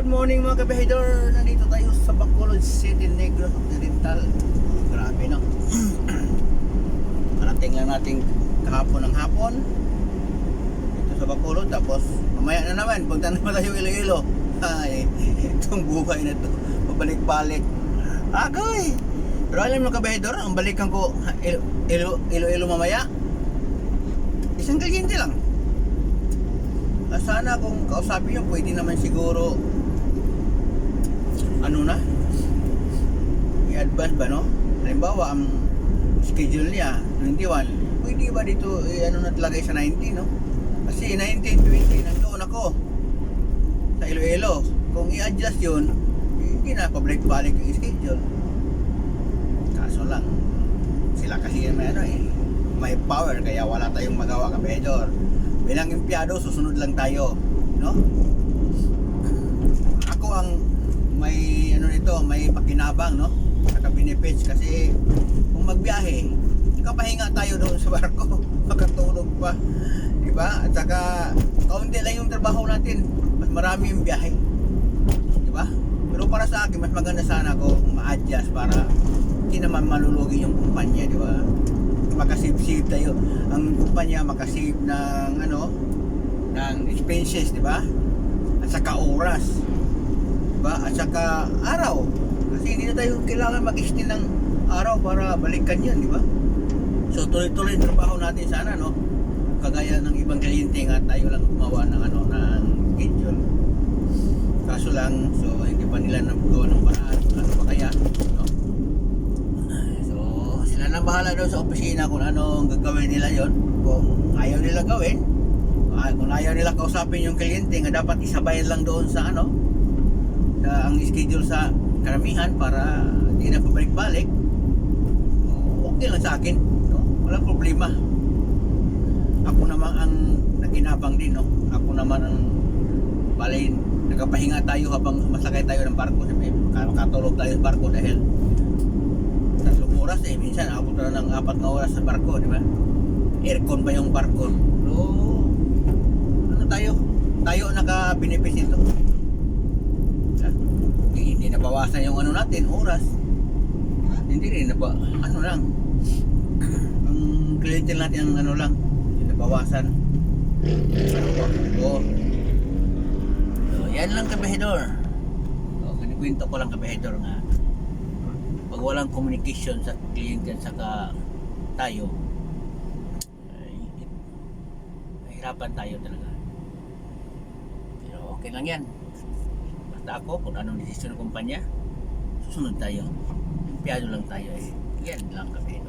Good morning mga kabahidor. Nandito tayo sa Bacolod City, Negros Occidental. Grabe no. Parating lang natin kahapon ng hapon dito sa Bacolod. Tapos mamaya na naman punta naman tayo Iloilo. Ay, itong buhay na to pabalik-balik agay. Pero alam mo kabahidor, ang balikan ko Iloilo mamaya isang kliente lang. Sana kung kausapin nyo, pwede naman siguro ano na i-advance ba no? Halimbawa ang schedule niya 21, pwede ba dito ano na talagay sa 19 no? Kasi 19, 20 nandoon ako sa Iloilo. Kung i-adjust yun, hindi na pabalik-balik yung schedule. Kaso lang sila kasi may ano may power, kaya wala tayong magawa kabedor. Bilang empleyado, susunod lang tayo, no? Ako ang may ano nito, may pakinabang, no? Saka benefits kasi kung magbiyahe, kapahinga tayo doon sa barko, makatulog pa, di ba? At saka kaunti lang yung trabaho natin, mas marami yung biyahe, di ba? Pero para sa akin, mas maganda sana kung ma-adjust para hindi naman malulugi yung kumpanya, di ba? Makasave tayo, ang kumpanya makasave ng ano, ng expenses, di ba? At saka oras, di ba? At saka araw, kasi hindi na tayo kailangan mag-extend ng araw para balikan yun, di ba? So tuloy-tuloy yung trabaho natin sana, no? Kagaya ng ibang kliyente nga, tayo lang gumawa ng ano, ng schedule. Kaso lang, so hindi pa nila nagawa ng paraan, ano pa kaya, no? Sila na bahala doon sa opisina kung anong gagawin nila yon. Kung ayaw nila gawin, kung ayaw nila kausapin yung kliyente nga dapat isabay lang doon sa ano, sa ang schedule sa karamihan para hindi na pabalik-balik, okay lang sa akin, no? Walang problema. Ako naman ang naginabang din, no? Ako naman ang balay, nagpapahinga tayo habang masakay tayo ng barko, makatulog tayo sa barko dahil oras minsan abot na ng 4 na oras sa barko, di ba? Aircon pa yung barko. So, ano tayo naka-benefit nito. Hindi nabawasan yung ano natin, oras. Hindi rin ano lang. Ang kliyente natin ang ano lang, hindi nabawasan. So, yan lang kabahidor. So, kinikwento ko lang kabahidor nga. Pag walang communication sa kliyente at saka tayo, ay, mahirapan tayo talaga. Pero okay lang yan. Basta ako, kung anong desisyon ng kumpanya, susunod tayo. Empleyado lang tayo. Yan lang kami.